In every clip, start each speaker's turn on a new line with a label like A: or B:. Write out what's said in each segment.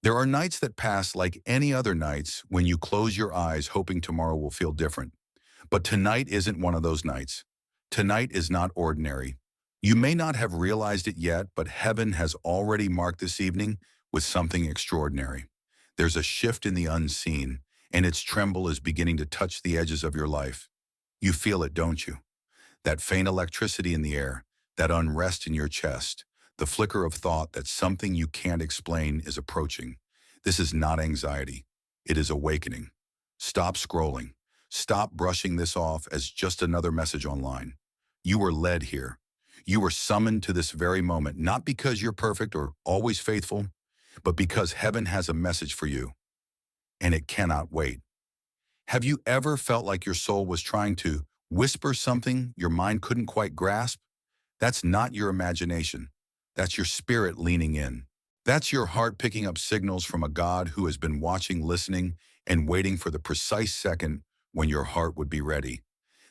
A: There are nights that pass like any other nights when you close your eyes hoping tomorrow will feel different. But tonight isn't one of those nights. Tonight is not ordinary. You may not have realized it yet, but heaven has already marked this evening with something extraordinary. There's a shift in the unseen, and its tremble is beginning to touch the edges of your life. You feel it, don't you? That faint electricity in the air, that unrest in your chest, the flicker of thought that something you can't explain is approaching. This is not anxiety. It is awakening. Stop scrolling. Stop brushing this off as just another message online. You were led here. You were summoned to this very moment, not because you're perfect or always faithful, but because heaven has a message for you, and it cannot wait. Have you ever felt like your soul was trying to whisper something your mind couldn't quite grasp? That's not your imagination. That's your spirit leaning in. That's your heart picking up signals from a God who has been watching, listening, and waiting for the precise second when your heart would be ready.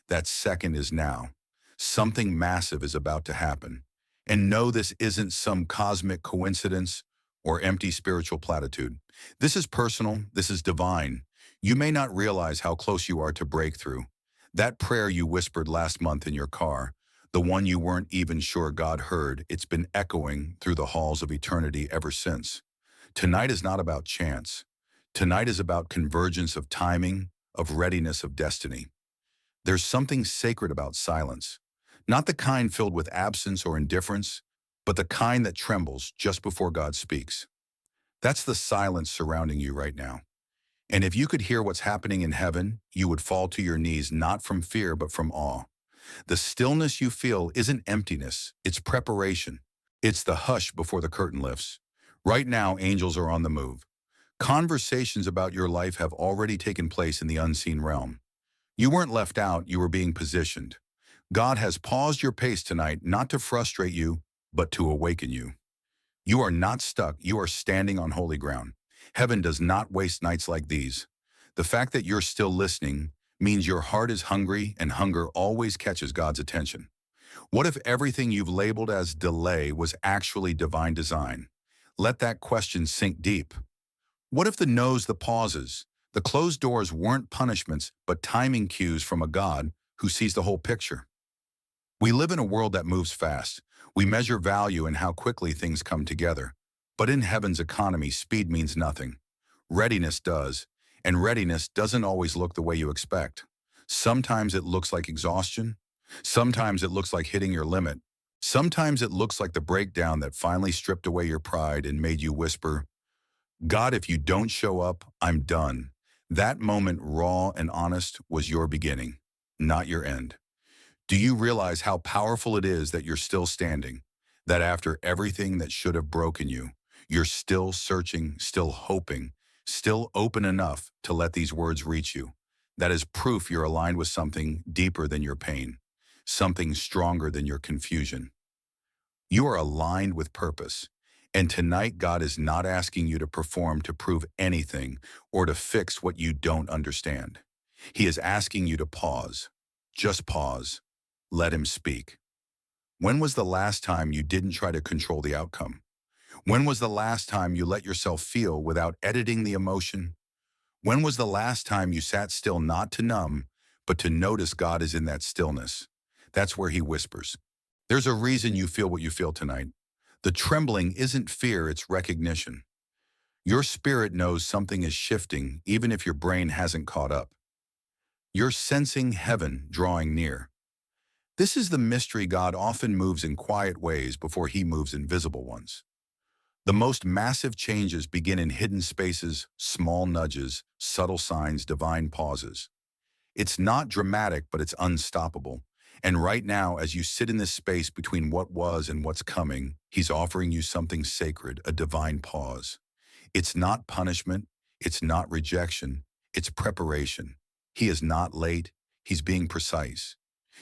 A: That second is now. Something massive is about to happen. And no, this isn't some cosmic coincidence or empty spiritual platitude. This is personal. This is divine. You may not realize how close you are to breakthrough. That prayer you whispered last month in your car, the one you weren't even sure God heard, it's been echoing through the halls of eternity ever since. Tonight is not about chance. Tonight is about convergence of timing, of readiness of destiny. There's something sacred about silence. Not the kind filled with absence or indifference, but the kind that trembles just before God speaks. That's the silence surrounding you right now. And if you could hear what's happening in heaven, you would fall to your knees not from fear but from awe. The stillness you feel isn't emptiness, it's preparation. It's the hush before the curtain lifts. Right now, angels are on the move. Conversations about your life have already taken place in the unseen realm. You weren't left out, you were being positioned. God has paused your pace tonight not to frustrate you, but to awaken you. You are not stuck, you are standing on holy ground. Heaven does not waste nights like these. The fact that you're still listening means your heart is hungry, and hunger always catches God's attention. What if everything you've labeled as delay was actually divine design? Let that question sink deep. What if the no's, the pauses, the closed doors weren't punishments, but timing cues from a God who sees the whole picture? We live in a world that moves fast. We measure value in how quickly things come together. But in heaven's economy, speed means nothing. Readiness does, and readiness doesn't always look the way you expect. Sometimes it looks like exhaustion. Sometimes it looks like hitting your limit. Sometimes it looks like the breakdown that finally stripped away your pride and made you whisper, God, if you don't show up, I'm done. That moment, raw and honest, was your beginning, not your end. Do you realize how powerful it is that you're still standing? That after everything that should have broken you, you're still searching, still hoping, still open enough to let these words reach you. That is proof you're aligned with something deeper than your pain, something stronger than your confusion. You are aligned with purpose. And tonight, God is not asking you to perform to prove anything or to fix what you don't understand. He is asking you to pause. Just pause. Let him speak. When was the last time you didn't try to control the outcome? When was the last time you let yourself feel without editing the emotion? When was the last time you sat still not to numb, but to notice God is in that stillness? That's where he whispers. There's a reason you feel what you feel tonight. The trembling isn't fear, it's recognition. Your spirit knows something is shifting even if your brain hasn't caught up. You're sensing heaven drawing near. This is the mystery. God often moves in quiet ways before he moves in visible ones. The most massive changes begin in hidden spaces, small nudges, subtle signs, divine pauses. It's not dramatic, but it's unstoppable. And right now, as you sit in this space between what was and what's coming, he's offering you something sacred, a divine pause. It's not punishment, it's not rejection, it's preparation. He is not late, he's being precise.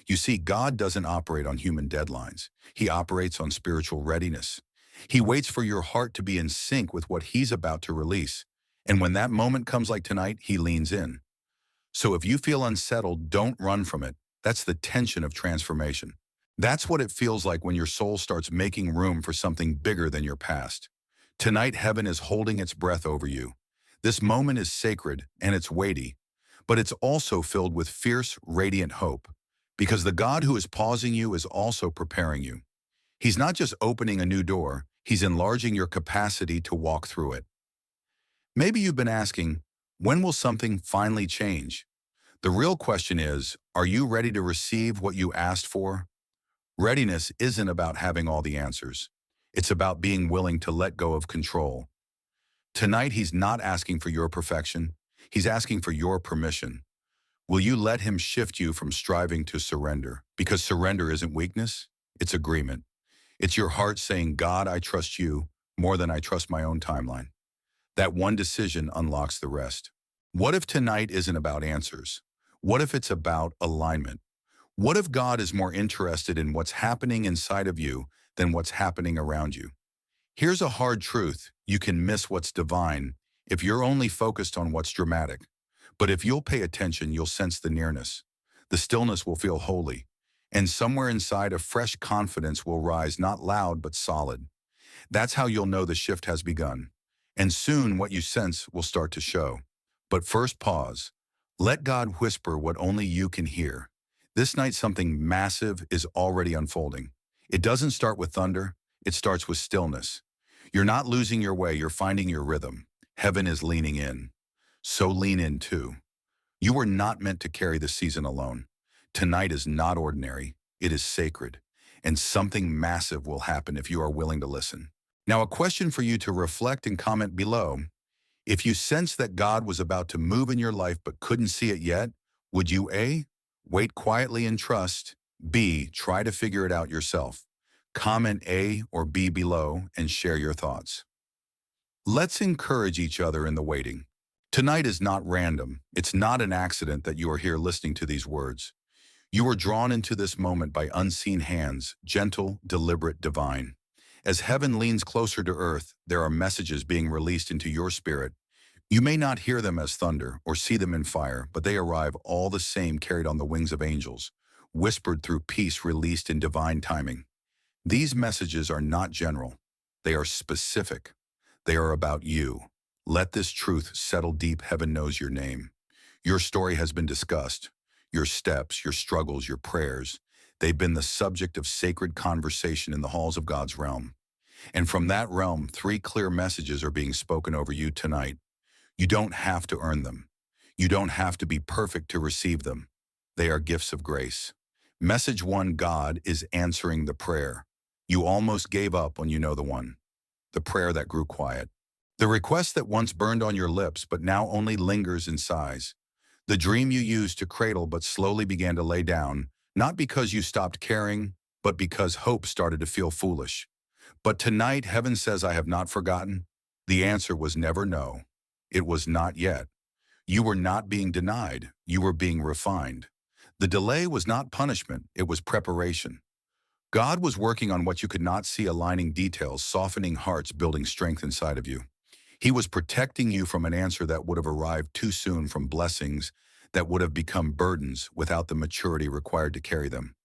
A: You see, God doesn't operate on human deadlines. He operates on spiritual readiness. He waits for your heart to be in sync with what he's about to release. And when that moment comes like tonight, he leans in. So if you feel unsettled, don't run from it. That's the tension of transformation. That's what it feels like when your soul starts making room for something bigger than your past. Tonight, heaven is holding its breath over you. This moment is sacred and it's weighty, but it's also filled with fierce, radiant hope, because the God who is pausing you is also preparing you. He's not just opening a new door, he's enlarging your capacity to walk through it. Maybe you've been asking, when will something finally change? The real question is, are you ready to receive what you asked for? Readiness isn't about having all the answers. It's about being willing to let go of control. Tonight, he's not asking for your perfection. He's asking for your permission. Will you let him shift you from striving to surrender? Because surrender isn't weakness, it's agreement. It's your heart saying, God, I trust you more than I trust my own timeline. That one decision unlocks the rest. What if tonight isn't about answers? What if it's about alignment? What if God is more interested in what's happening inside of you than what's happening around you? Here's a hard truth. You can miss what's divine if you're only focused on what's dramatic. But if you'll pay attention, you'll sense the nearness. The stillness will feel holy. And somewhere inside, a fresh confidence will rise, not loud, but solid. That's how you'll know the shift has begun. And soon what you sense will start to show. But first, pause. Let God whisper what only you can hear. This night, something massive is already unfolding. It doesn't start with thunder, it starts with stillness. You're not losing your way, you're finding your rhythm. Heaven is leaning in. So lean in too. You were not meant to carry the season alone. Tonight is not ordinary, it is sacred. And something massive will happen if you are willing to listen. Now, a question for you to reflect and comment below. If you sense that God was about to move in your life but couldn't see it yet, would you A, wait quietly and trust, B, try to figure it out yourself? Comment A or B below and share your thoughts. Let's encourage each other in the waiting. Tonight is not random. It's not an accident that you are here listening to these words. You were drawn into this moment by unseen hands, gentle, deliberate, divine. As heaven leans closer to earth, there are messages being released into your spirit. You may not hear them as thunder or see them in fire, but they arrive all the same, carried on the wings of angels, whispered through peace released in divine timing. These messages are not general. They are specific. They are about you. Let this truth settle deep. Heaven knows your name. Your story has been discussed. Your steps, your struggles, your prayers. They've been the subject of sacred conversation in the halls of God's realm. And from that realm, 3 clear messages are being spoken over you tonight. You don't have to earn them. You don't have to be perfect to receive them. They are gifts of grace. Message 1, God is answering the prayer. You almost gave up when you know the one. The prayer that grew quiet. The request that once burned on your lips but now only lingers in sighs. The dream you used to cradle but slowly began to lay down, not because you stopped caring, but because hope started to feel foolish. But tonight, heaven says, I have not forgotten. The answer was never no. It was not yet. You were not being denied. You were being refined. The delay was not punishment. It was preparation. God was working on what you could not see, aligning details, softening hearts, building strength inside of you. He was protecting you from an answer that would have arrived too soon, from blessings that would have become burdens without the maturity required to carry them.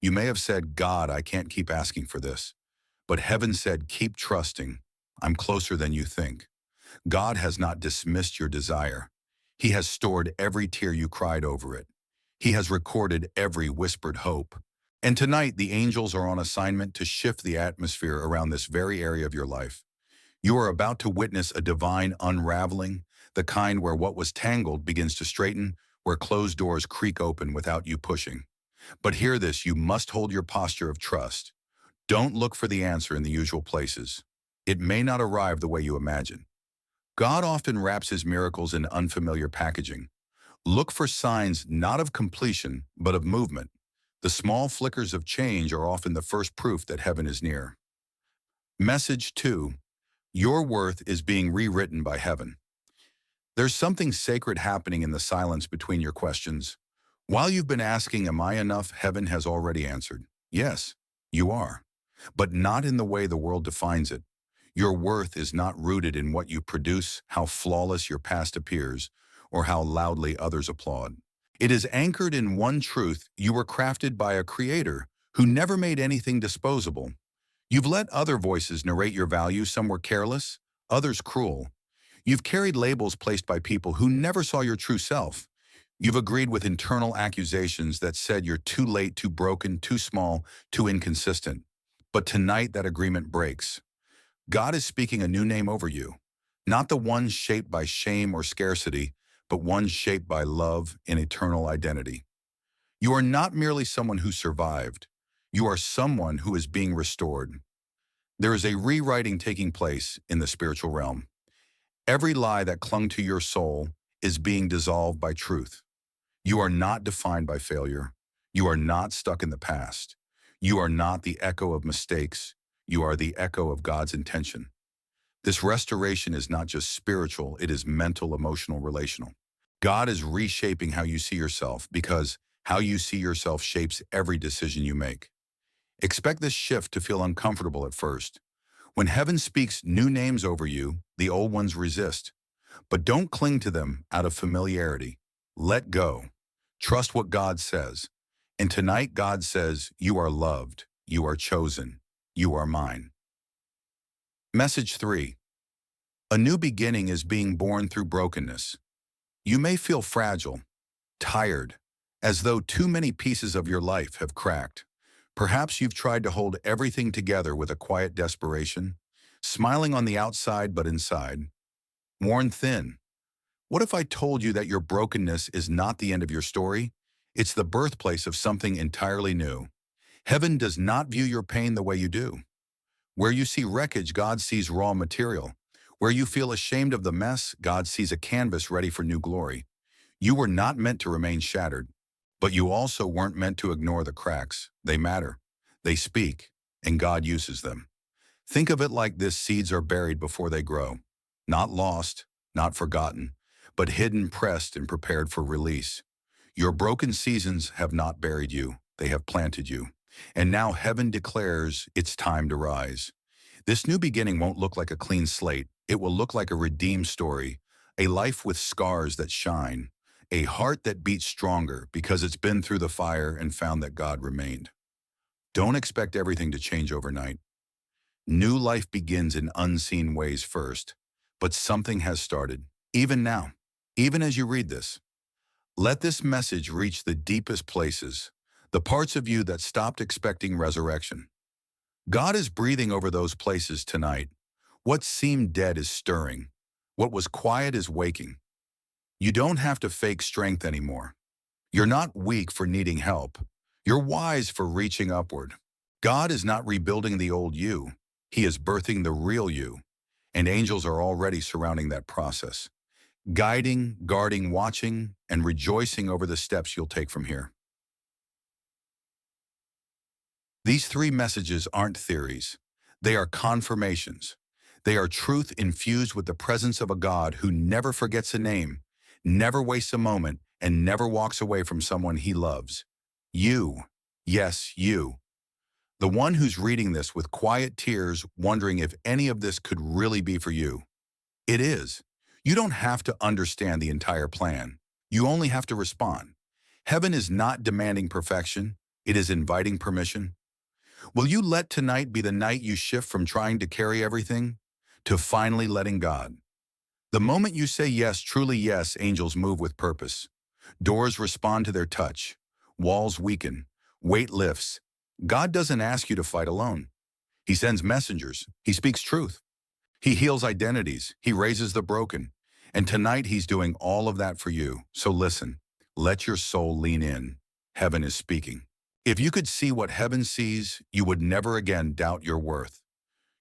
A: You may have said, God, I can't keep asking for this. But heaven said, keep trusting. I'm closer than you think. God has not dismissed your desire. He has stored every tear you cried over it. He has recorded every whispered hope. And tonight, the angels are on assignment to shift the atmosphere around this very area of your life. You are about to witness a divine unraveling, the kind where what was tangled begins to straighten, where closed doors creak open without you pushing. But hear this, you must hold your posture of trust. Don't look for the answer in the usual places. It may not arrive the way you imagine. God often wraps his miracles in unfamiliar packaging. Look for signs not of completion, but of movement. The small flickers of change are often the first proof that heaven is near. Message 2. Your worth is being rewritten by heaven. There's something sacred happening in the silence between your questions. While you've been asking, am I enough? Heaven has already answered. Yes, you are. But not in the way the world defines it. Your worth is not rooted in what you produce, how flawless your past appears, or how loudly others applaud. It is anchored in one truth: you were crafted by a creator who never made anything disposable. You've let other voices narrate your value, some were careless, others cruel. You've carried labels placed by people who never saw your true self. You've agreed with internal accusations that said you're too late, too broken, too small, too inconsistent. But tonight that agreement breaks. God is speaking a new name over you, not the one shaped by shame or scarcity, but one shaped by love and eternal identity. You are not merely someone who survived. You are someone who is being restored. There is a rewriting taking place in the spiritual realm. Every lie that clung to your soul is being dissolved by truth. You are not defined by failure. You are not stuck in the past. You are not the echo of mistakes. You are the echo of God's intention. This restoration is not just spiritual, it is mental, emotional, relational. God is reshaping how you see yourself because how you see yourself shapes every decision you make. Expect this shift to feel uncomfortable at first. When heaven speaks new names over you, the old ones resist. But don't cling to them out of familiarity. Let go. Trust what God says. And tonight God says, you are loved, you are chosen, you are mine. Message 3. A new beginning is being born through brokenness. You may feel fragile, tired, as though too many pieces of your life have cracked. Perhaps you've tried to hold everything together with a quiet desperation, smiling on the outside but inside, worn thin. What if I told you that your brokenness is not the end of your story? It's the birthplace of something entirely new. Heaven does not view your pain the way you do. Where you see wreckage, God sees raw material. Where you feel ashamed of the mess, God sees a canvas ready for new glory. You were not meant to remain shattered, but you also weren't meant to ignore the cracks. They matter. They speak, and God uses them. Think of it like this: seeds are buried before they grow. Not lost, not forgotten, but hidden, pressed, and prepared for release. Your broken seasons have not buried you. They have planted you. And now heaven declares it's time to rise. This new beginning won't look like a clean slate. It will look like a redeemed story, a life with scars that shine, a heart that beats stronger because it's been through the fire and found that God remained. Don't expect everything to change overnight. New life begins in unseen ways first, but something has started, even now, even as you read this. Let this message reach the deepest places, the parts of you that stopped expecting resurrection. God is breathing over those places tonight. What seemed dead is stirring. What was quiet is waking. You don't have to fake strength anymore. You're not weak for needing help. You're wise for reaching upward. God is not rebuilding the old you. He is birthing the real you. And angels are already surrounding that process, guiding, guarding, watching, and rejoicing over the steps you'll take from here. These 3 messages aren't theories. They are confirmations. They are truth infused with the presence of a God who never forgets a name, never wastes a moment, and never walks away from someone he loves. You, yes, you. The one who's reading this with quiet tears, wondering if any of this could really be for you. It is. You don't have to understand the entire plan. You only have to respond. Heaven is not demanding perfection. It is inviting permission. Will you let tonight be the night you shift from trying to carry everything to finally letting God? The moment you say yes, truly yes, angels move with purpose. Doors respond to their touch. Walls weaken. Weight lifts. God doesn't ask you to fight alone. He sends messengers. He speaks truth. He heals identities. He raises the broken. And tonight he's doing all of that for you. So listen, let your soul lean in. Heaven is speaking. If you could see what heaven sees, you would never again doubt your worth.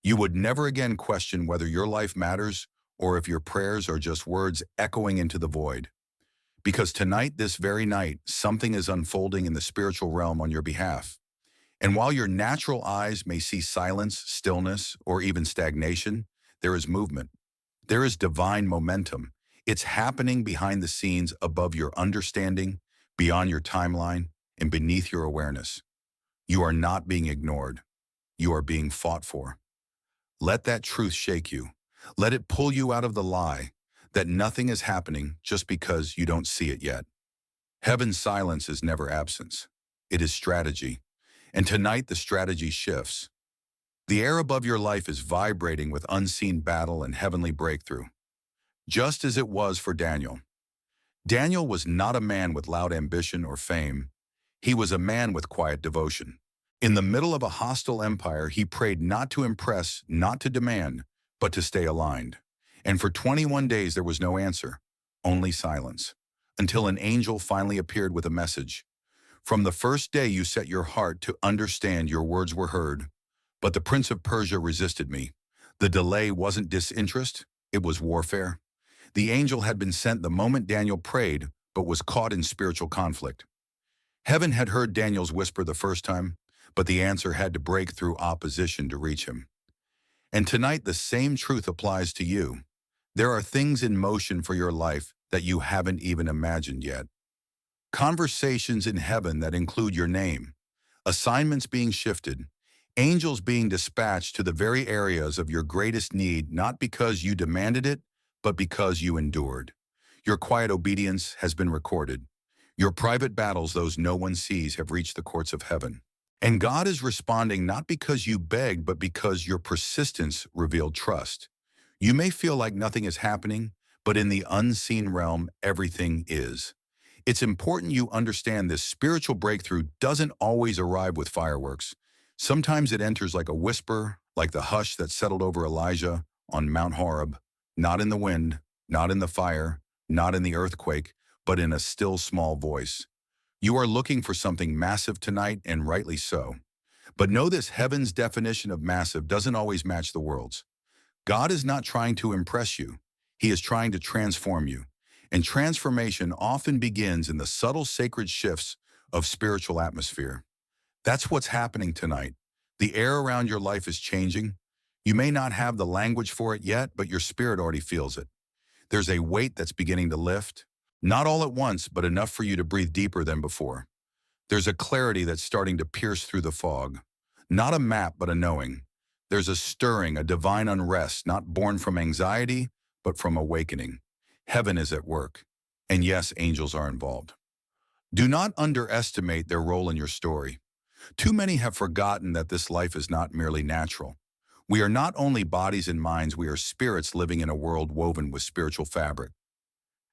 A: You would never again question whether your life matters or if your prayers are just words echoing into the void. Because tonight, this very night, something is unfolding in the spiritual realm on your behalf. And while your natural eyes may see silence, stillness, or even stagnation, there is movement. There is divine momentum. It's happening behind the scenes, above your understanding, beyond your timeline, and beneath your awareness. You are not being ignored. You are being fought for. Let that truth shake you. Let it pull you out of the lie that nothing is happening just because you don't see it yet. Heaven's silence is never absence. It is strategy. And tonight the strategy shifts. The air above your life is vibrating with unseen battle and heavenly breakthrough, just as it was for Daniel. Daniel was not a man with loud ambition or fame. He was a man with quiet devotion. In the middle of a hostile empire, he prayed not to impress, not to demand, but to stay aligned. And for 21 days there was no answer, only silence, until an angel finally appeared with a message. From the first day you set your heart to understand, your words were heard. But the prince of Persia resisted me. The delay wasn't disinterest, it was warfare. The angel had been sent the moment Daniel prayed, but was caught in spiritual conflict. Heaven had heard Daniel's whisper the first time, but the answer had to break through opposition to reach him. And tonight the same truth applies to you. There are things in motion for your life that you haven't even imagined yet. Conversations in heaven that include your name, assignments being shifted, angels being dispatched to the very areas of your greatest need, not because you demanded it, but because you endured. Your quiet obedience has been recorded. Your private battles, those no one sees, have reached the courts of heaven. And God is responding not because you begged, but because your persistence revealed trust. You may feel like nothing is happening, but in the unseen realm, everything is. It's important you understand this spiritual breakthrough doesn't always arrive with fireworks. Sometimes it enters like a whisper, like the hush that settled over Elijah on Mount Horeb, not in the wind, not in the fire, not in the earthquake, but in a still small voice. You are looking for something massive tonight, and rightly so. But know this: heaven's definition of massive doesn't always match the world's. God is not trying to impress you. He is trying to transform you. And transformation often begins in the subtle sacred shifts of spiritual atmosphere. That's what's happening tonight. The air around your life is changing. You may not have the language for it yet, but your spirit already feels it. There's a weight that's beginning to lift, not all at once, but enough for you to breathe deeper than before. There's a clarity that's starting to pierce through the fog. Not a map, but a knowing. There's a stirring, a divine unrest, not born from anxiety, but from awakening. Heaven is at work. And yes, angels are involved. Do not underestimate their role in your story. Too many have forgotten that this life is not merely natural. We are not only bodies and minds, we are spirits living in a world woven with spiritual fabric.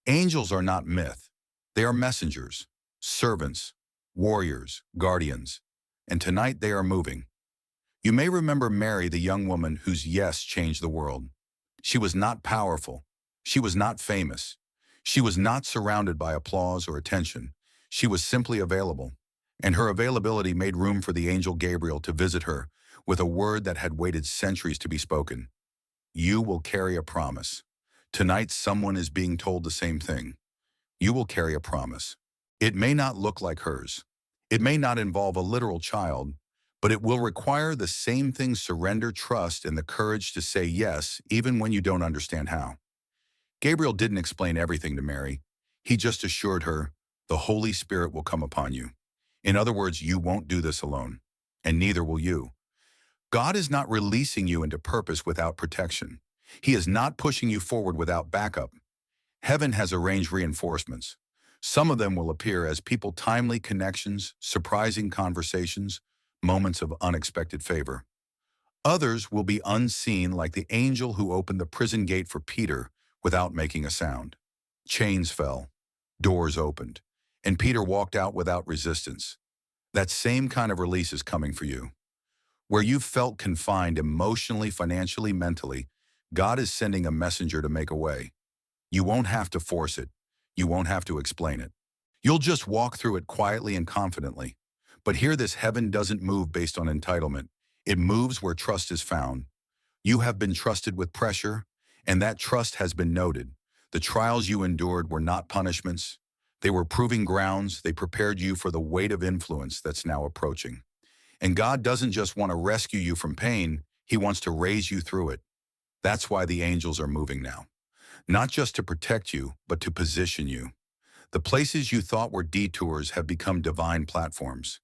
A: Angels are not myth. They are messengers, servants, warriors, guardians. And tonight they are moving. You may remember Mary, the young woman whose yes changed the world. She was not powerful. She was not famous. She was not surrounded by applause or attention. She was simply available. And her availability made room for the angel Gabriel to visit her with a word that had waited centuries to be spoken. You will carry a promise. Tonight someone is being told the same thing. You will carry a promise. It may not look like hers. It may not involve a literal child, but it will require the same thing: surrender, trust, and the courage to say yes, even when you don't understand how. Gabriel didn't explain everything to Mary. He just assured her, the Holy Spirit will come upon you. In other words, you won't do this alone, and neither will you. God is not releasing you into purpose without protection. He is not pushing you forward without backup. Heaven has arranged reinforcements. Some of them will appear as people, timely connections, surprising conversations, moments of unexpected favor. Others will be unseen, like the angel who opened the prison gate for Peter without making a sound. Chains fell, doors opened, and Peter walked out without resistance. That same kind of release is coming for you. Where you've felt confined emotionally, financially, mentally, God is sending a messenger to make a way. You won't have to force it. You won't have to explain it. You'll just walk through it quietly and confidently. But hear this: heaven doesn't move based on entitlement. It moves where trust is found. You have been trusted with pressure, and that trust has been noted. The trials you endured were not punishments. They were proving grounds. They prepared you for the weight of influence that's now approaching. And God doesn't just want to rescue you from pain, He wants to raise you through it. That's why the angels are moving now. Not just to protect you, but to position you. The places you thought were detours have become divine platforms.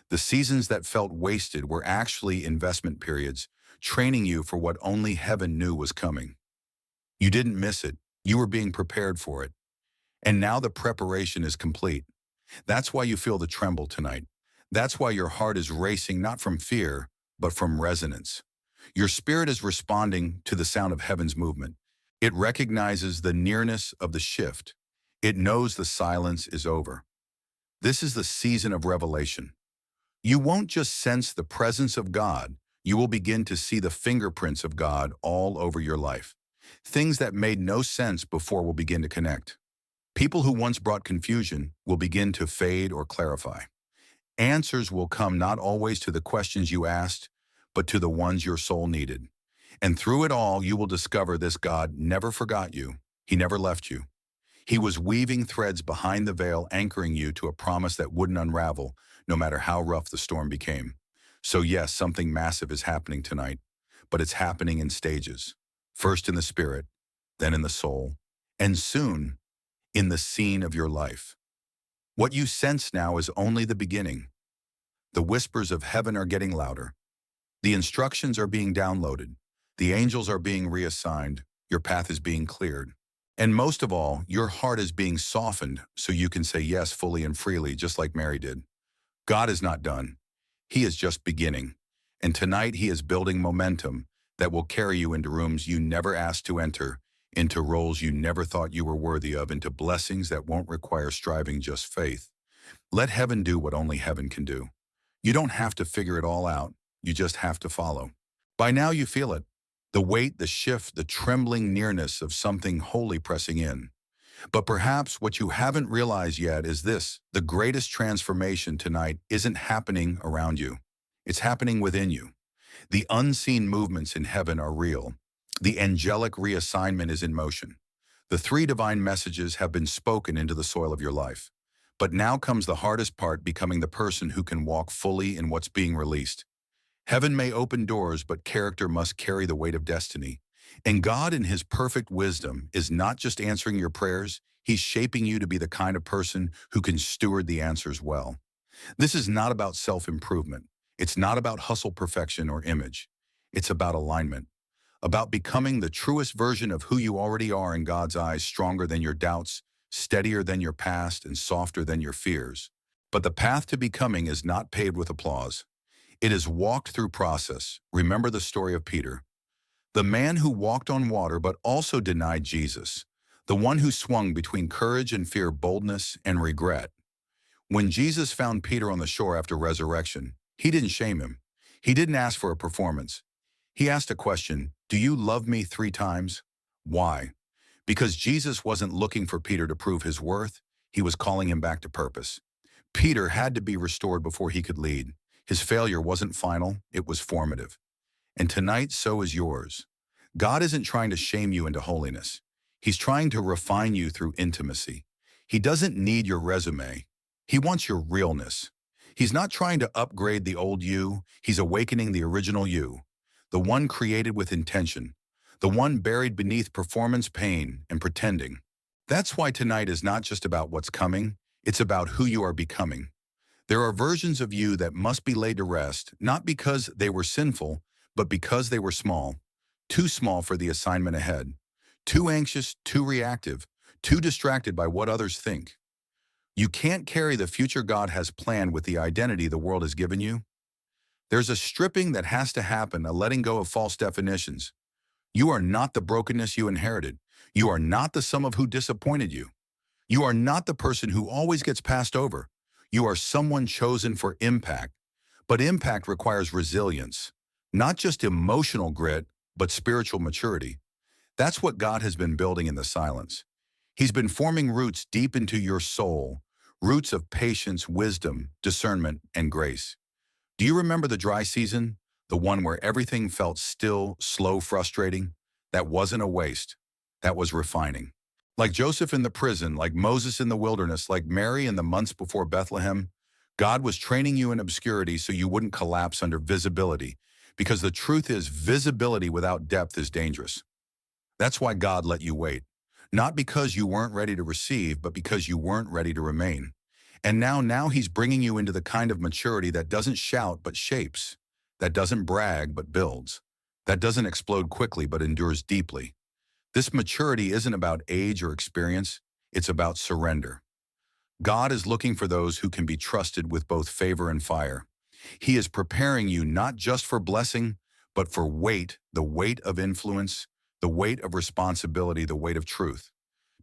A: The seasons that felt wasted were actually investment periods, training you for what only heaven knew was coming. You didn't miss it. You were being prepared for it. And now the preparation is complete. That's why you feel the tremble tonight. That's why your heart is racing, not from fear, but from resonance. Your spirit is responding to the sound of heaven's movement. It recognizes the nearness of the shift. It knows the silence is over. This is the season of revelation. You won't just sense the presence of God, you will begin to see the fingerprints of God all over your life. Things that made no sense before will begin to connect. People who once brought confusion will begin to fade or clarify. Answers will come not always to the questions you asked, but to the ones your soul needed. And through it all, you will discover this God never forgot you. He never left you. He was weaving threads behind the veil, anchoring you to a promise that wouldn't unravel, no matter how rough the storm became. So yes, something massive is happening tonight, but it's happening in stages. First in the spirit, then in the soul, and soon in the scene of your life. What you sense now is only the beginning. The whispers of heaven are getting louder. The instructions are being downloaded. The angels are being reassigned. Your path is being cleared. And most of all, your heart is being softened so you can say yes fully and freely, just like Mary did. God is not done. He is just beginning. And tonight he is building momentum that will carry you into rooms you never asked to enter, into roles you never thought you were worthy of, into blessings that won't require striving, just faith. Let heaven do what only heaven can do. You don't have to figure it all out. You just have to follow. By now you feel it. The weight, the shift, the trembling nearness of something holy pressing in. But perhaps what you haven't realized yet is this: the greatest transformation tonight isn't happening around you. It's happening within you. The unseen movements in heaven are real. The angelic reassignment is in motion. The three divine messages have been spoken into the soil of your life. But now comes the hardest part: becoming the person who can walk fully in what's being released. Heaven may open doors, but character must carry the weight of destiny. And God, in his perfect wisdom, is not just answering your prayers, he's shaping you to be the kind of person who can steward the answers well. This is not about self-improvement. It's not about hustle, perfection, or image. It's about alignment, about becoming the truest version of who you already are in God's eyes, stronger than your doubts, steadier than your past, and softer than your fears. But the path to becoming is not paved with applause. It is walked through process. Remember the story of Peter, the man who walked on water but also denied Jesus, the one who swung between courage and fear, boldness and regret. When Jesus found Peter on the shore after resurrection, he didn't shame him. He didn't ask for a performance. He asked a question: do you love me 3 times? Why? Because Jesus wasn't looking for Peter to prove his worth. He was calling him back to purpose. Peter had to be restored before he could lead. His failure wasn't final, it was formative. And tonight, so is yours. God isn't trying to shame you into holiness. He's trying to refine you through intimacy. He doesn't need your resume. He wants your realness. He's not trying to upgrade the old you. He's awakening the original you, the one created with intention, the one buried beneath performance, pain, and pretending. That's why tonight is not just about what's coming, it's about who you are becoming. There are versions of you that must be laid to rest, not because they were sinful, but because they were small. Too small for the assignment ahead. Too anxious, too reactive, too distracted by what others think. You can't carry the future God has planned with the identity the world has given you. There's a stripping that has to happen, a letting go of false definitions. You are not the brokenness you inherited. You are not the sum of who disappointed you. You are not the person who always gets passed over. You are someone chosen for impact. But impact requires resilience, not just emotional grit, but spiritual maturity. That's what God has been building in the silence. He's been forming roots deep into your soul, roots of patience, wisdom, discernment, and grace. Do you remember the dry season? The one where everything felt still, slow, frustrating? That wasn't a waste. That was refining. Like Joseph in the prison, like Moses in the wilderness, like Mary in the months before Bethlehem, God was training you in obscurity so you wouldn't collapse under visibility, because the truth is, visibility without depth is dangerous. That's why God let you wait. Not because you weren't ready to receive, but because you weren't ready to remain. And now he's bringing you into the kind of maturity that doesn't shout but shapes, that doesn't brag but builds, that doesn't explode quickly but endures deeply. This maturity isn't about age or experience, it's about surrender. God is looking for those who can be trusted with both favor and fire. He is preparing you not just for blessing, but for weight, the weight of influence, the weight of responsibility, the weight of truth.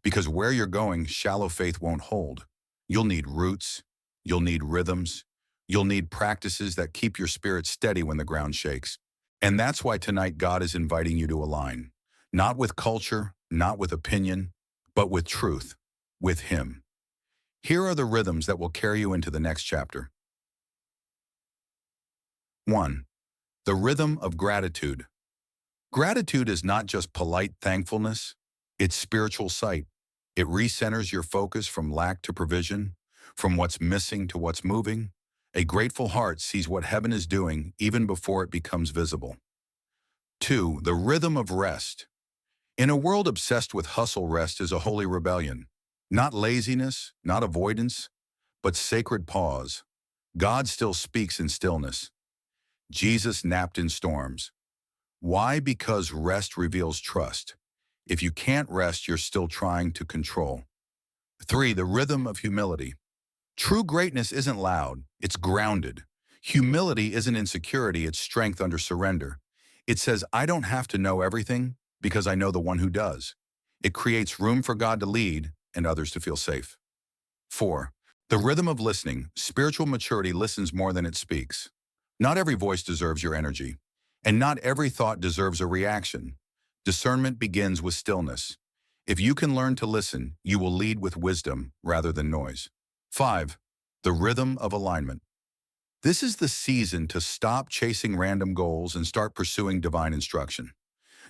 A: Because where you're going, shallow faith won't hold. You'll need roots, you'll need rhythms, you'll need practices that keep your spirit steady when the ground shakes. And that's why tonight God is inviting you to align, not with culture, not with opinion, but with truth, with Him. Here are the rhythms that will carry you into the next chapter. 1. The rhythm of gratitude. Gratitude is not just polite thankfulness, it's spiritual sight. It recenters your focus from lack to provision, from what's missing to what's moving. A grateful heart sees what heaven is doing even before it becomes visible. 2. The rhythm of rest. In a world obsessed with hustle, rest is a holy rebellion. Not laziness, not avoidance, but sacred pause. God still speaks in stillness. Jesus napped in storms. Why? Because rest reveals trust. If you can't rest, you're still trying to control. 3. The rhythm of humility. True greatness isn't loud, it's grounded. Humility isn't insecurity, it's strength under surrender. It says, I don't have to know everything because I know the one who does. It creates room for God to lead and others to feel safe. 4. The rhythm of listening. Spiritual maturity listens more than it speaks. Not every voice deserves your energy, and not every thought deserves a reaction. Discernment begins with stillness. If you can learn to listen, you will lead with wisdom rather than noise. 5. The rhythm of alignment. This is the season to stop chasing random goals and start pursuing divine instruction.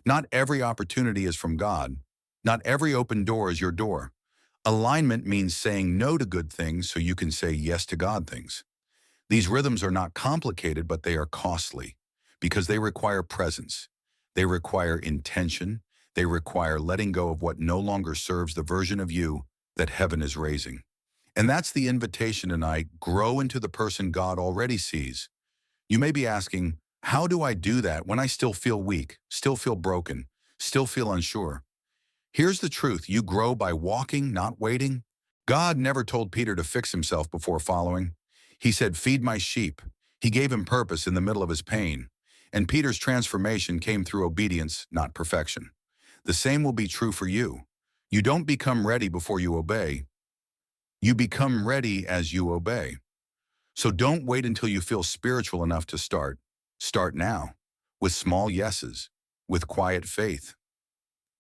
A: Not every opportunity is from God. Not every open door is your door. Alignment means saying no to good things so you can say yes to God things. These rhythms are not complicated, but they are costly because they require presence. They require intention. They require letting go of what no longer serves the version of you that heaven is raising. And that's the invitation tonight. Grow into the person God already sees. You may be asking, how do I do that when I still feel weak, still feel broken, still feel unsure? Here's the truth. You grow by walking, not waiting. God never told Peter to fix himself before following. He said, feed my sheep. He gave him purpose in the middle of his pain. And Peter's transformation came through obedience, not perfection. The same will be true for you. You don't become ready before you obey. You become ready as you obey. So don't wait until you feel spiritual enough to start. Start now, with small yeses, with quiet faith,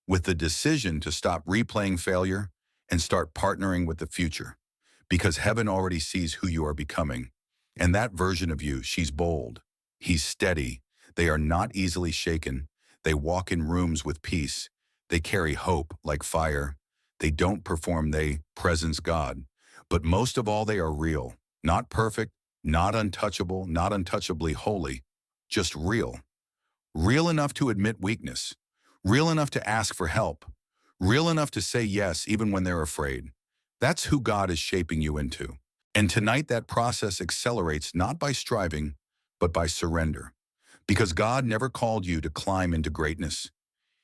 A: with the decision to stop replaying failure and start partnering with the future. Because heaven already sees who you are becoming. And that version of you, she's bold. He's steady. They are not easily shaken. They walk in rooms with peace. They carry hope like fire. They don't perform, they presence God. But most of all, they are real. Not perfect, not untouchable, not untouchably holy. Just real. Real enough to admit weakness. Real enough to ask for help. Real enough to say yes even when they're afraid. That's who God is shaping you into. And tonight that process accelerates not by striving, but by surrender. Because God never called you to climb into greatness.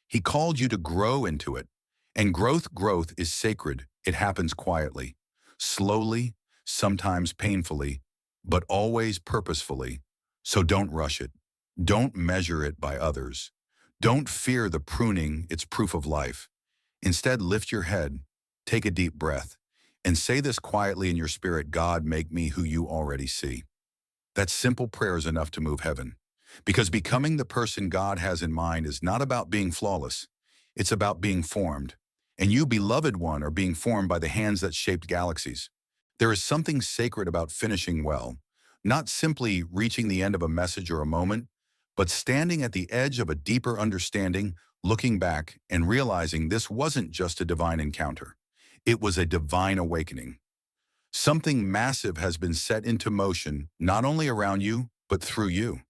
A: He called you to grow into it. And growth is sacred. It happens quietly, slowly, sometimes painfully, but always purposefully. So don't rush it. Don't measure it by others. Don't fear the pruning, it's proof of life. Instead, lift your head, take a deep breath, and say this quietly in your spirit, God, make me who you already see. That simple prayer is enough to move heaven. Because becoming the person God has in mind is not about being flawless. It's about being formed. And you, beloved one, are being formed by the hands that shaped galaxies. There is something sacred about finishing well, not simply reaching the end of a message or a moment, but standing at the edge of a deeper understanding, looking back and realizing this wasn't just a divine encounter. It was a divine awakening. Something massive has been set into motion, not only around you, but through you.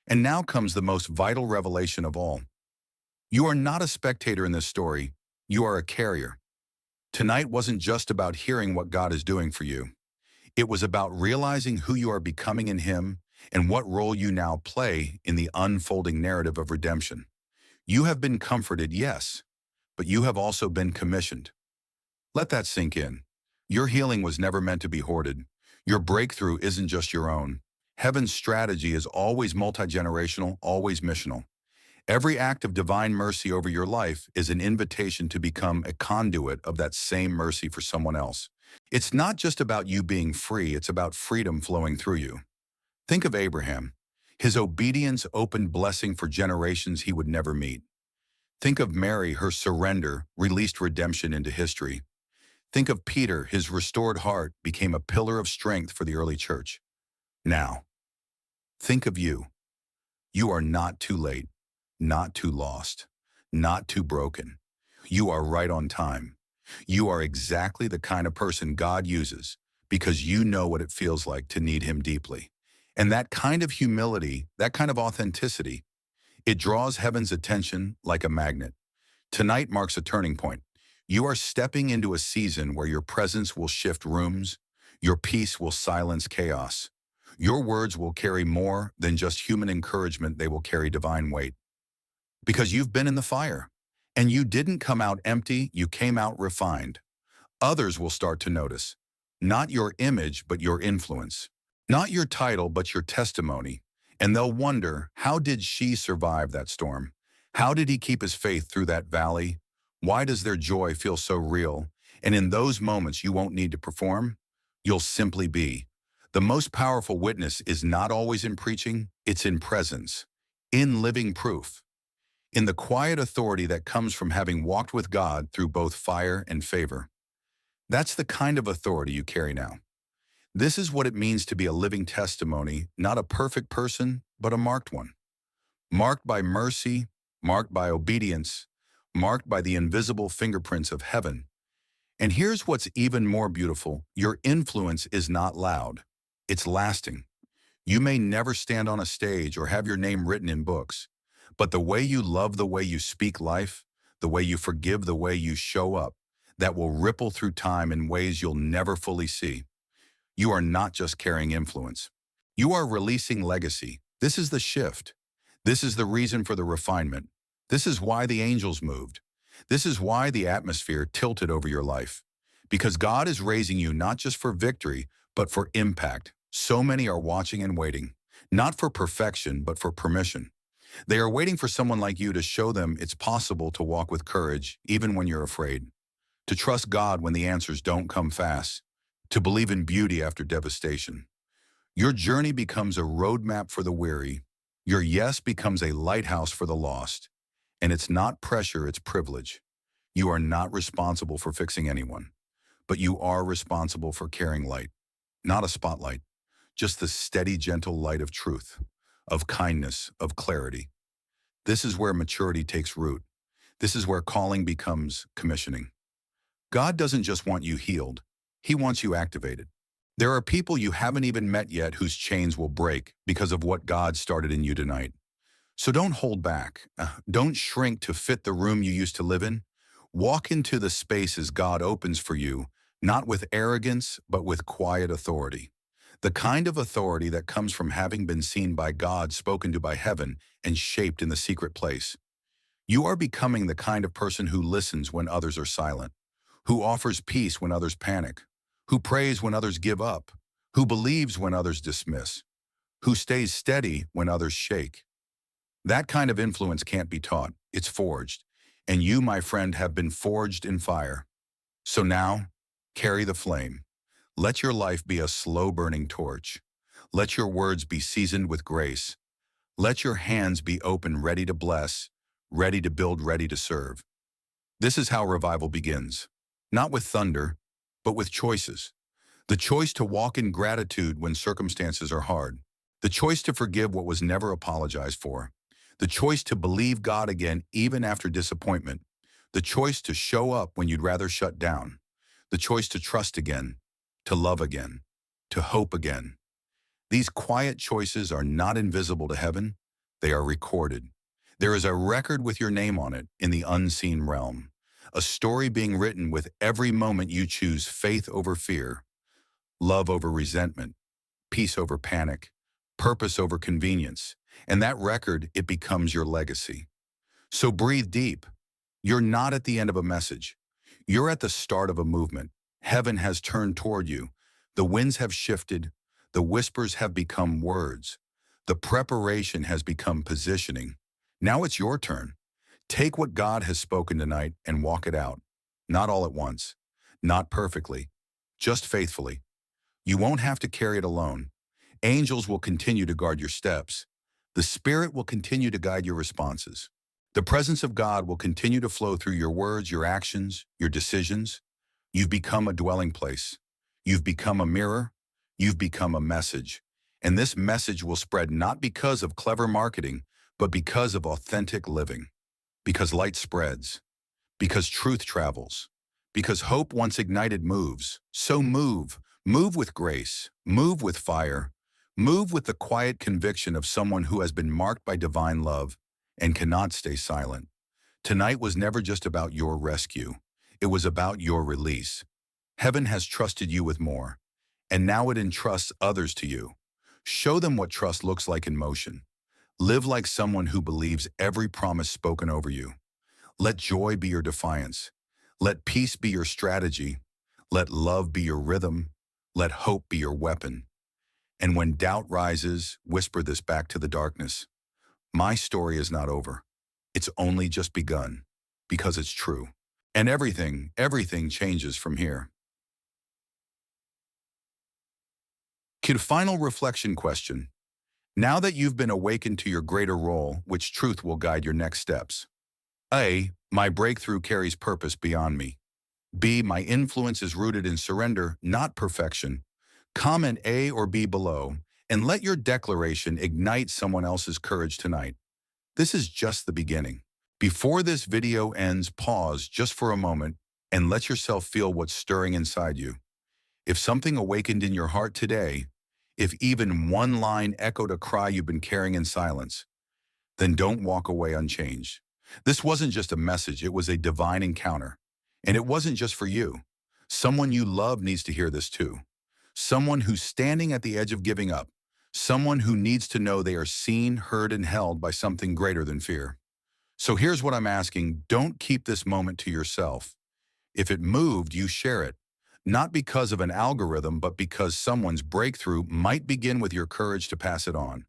A: And now comes the most vital revelation of all. You are not a spectator in this story, you are a carrier. Tonight wasn't just about hearing what God is doing for you. It was about realizing who you are becoming in Him and what role you now play in the unfolding narrative of redemption. You have been comforted, yes, but you have also been commissioned. Let that sink in. Your healing was never meant to be hoarded. Your breakthrough isn't just your own. Heaven's strategy is always multi-generational, always missional. Every act of divine mercy over your life is an invitation to become a conduit of that same mercy for someone else. It's not just about you being free, it's about freedom flowing through you. Think of Abraham. His obedience opened blessing for generations he would never meet. Think of Mary, her surrender released redemption into history. Think of Peter, his restored heart became a pillar of strength for the early church. Now, think of you. You are not too late, not too lost, not too broken. You are right on time. You are exactly the kind of person God uses because you know what it feels like to need Him deeply. And that kind of humility, that kind of authenticity, it draws heaven's attention like a magnet. Tonight marks a turning point. You are stepping into a season where your presence will shift rooms, your peace will silence chaos. Your words will carry more than just human encouragement, they will carry divine weight. Because you've been in the fire. And you didn't come out empty, you came out refined. Others will start to notice. Not your image, but your influence. Not your title, but your testimony. And they'll wonder, how did she survive that storm? How did he keep his faith through that valley? Why does their joy feel so real? And in those moments, you won't need to perform. You'll simply be. The most powerful witness is not always in preaching, it's in presence, in living proof, in the quiet authority that comes from having walked with God through both fire and favor. That's the kind of authority you carry now. This is what it means to be a living testimony, not a perfect person, but a marked one. Marked by mercy, marked by obedience, marked by the invisible fingerprints of heaven. And here's what's even more beautiful. Your influence is not loud. It's lasting. You may never stand on a stage or have your name written in books, but the way you love, the way you speak life, the way you forgive, the way you show up, that will ripple through time in ways you'll never fully see. You are not just carrying influence. You are releasing legacy. This is the shift. This is the reason for the refinement. This is why the angels moved. This is why the atmosphere tilted over your life. Because God is raising you not just for victory, but for impact. So many are watching and waiting, not for perfection, but for permission. They are waiting for someone like you to show them it's possible to walk with courage, even when you're afraid. To trust God when the answers don't come fast. To believe in beauty after devastation. Your journey becomes a roadmap for the weary. Your yes becomes a lighthouse for the lost. And it's not pressure, it's privilege. You are not responsible for fixing anyone, but you are responsible for carrying light. Not a spotlight, just the steady, gentle light of truth, of kindness, of clarity. This is where maturity takes root. This is where calling becomes commissioning. God doesn't just want you healed, He wants you activated. There are people you haven't even met yet whose chains will break because of what God started in you tonight. So don't hold back. Don't shrink to fit the room you used to live in. Walk into the spaces God opens for you, not with arrogance, but with quiet authority. The kind of authority that comes from having been seen by God, spoken to by heaven, and shaped in the secret place. You are becoming the kind of person who listens when others are silent, who offers peace when others panic, who prays when others give up, who believes when others dismiss, who stays steady when others shake. That kind of influence can't be taught, it's forged. And you, my friend, have been forged in fire. So now, carry the flame. Let your life be a slow-burning torch. Let your words be seasoned with grace. Let your hands be open, ready to bless, ready to build, ready to serve. This is how revival begins. Not with thunder, but with choices. The choice to walk in gratitude when circumstances are hard. The choice to forgive what was never apologized for. The choice to believe God again even after disappointment. The choice to show up when you'd rather shut down. The choice to trust again, to love again, to hope again. These quiet choices are not invisible to heaven. They are recorded. There is a record with your name on it in the unseen realm. A story being written with every moment you choose faith over fear, love over resentment, peace over panic, purpose over convenience. And that record, it becomes your legacy. So breathe deep. You're not at the end of a message. You're at the start of a movement. Heaven has turned toward you. The winds have shifted. The whispers have become words. The preparation has become positioning. Now it's your turn. Take what God has spoken tonight and walk it out. Not all at once, not perfectly, just faithfully. You won't have to carry it alone. Angels will continue to guard your steps. The Spirit will continue to guide your responses. The presence of God will continue to flow through your words, your actions, your decisions. You've become a dwelling place. You've become a mirror. You've become a message. And this message will spread not because of clever marketing, but because of authentic living. Because light spreads. Because truth travels. Because hope once ignited moves. So move. Move with grace. Move with fire. Move with the quiet conviction of someone who has been marked by divine love and cannot stay silent. Tonight was never just about your rescue. It was about your release. Heaven has trusted you with more, and now it entrusts others to you. Show them what trust looks like in motion. Live like someone who believes every promise spoken over you. Let joy be your defiance. Let peace be your strategy. Let love be your rhythm. Let hope be your weapon. And when doubt rises, whisper this back to the darkness. My story is not over. It's only just begun, because it's true. And everything changes from here. Kid, final reflection question. Now that you've been awakened to your greater role, which truth will guide your next steps? A, my breakthrough carries purpose beyond me. B, my influence is rooted in surrender, not perfection. Comment A or B below, and let your declaration ignite someone else's courage tonight. This is just the beginning. Before this video ends, pause just for a moment and let yourself feel what's stirring inside you. If something awakened in your heart today, if even one line echoed a cry you've been carrying in silence, then don't walk away unchanged. This wasn't just a message, it was a divine encounter. And it wasn't just for you. Someone you love needs to hear this too. Someone who's standing at the edge of giving up. Someone who needs to know they are seen, heard, and held by something greater than fear. So here's what I'm asking. Don't keep this moment to yourself. If it moved, you share it. Not because of an algorithm, but because someone's breakthrough might begin with your courage to pass it on.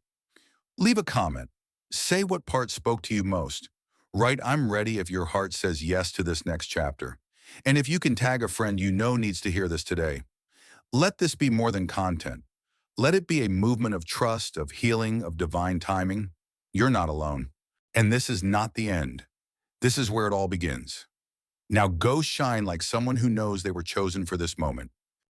A: Leave a comment. Say what part spoke to you most. Write, I'm ready if your heart says yes to this next chapter. And if you can tag a friend you know needs to hear this today. Let this be more than content. Let it be a movement of trust, of healing, of divine timing. You're not alone. And this is not the end. This is where it all begins. Now go shine like someone who knows they were chosen for this moment.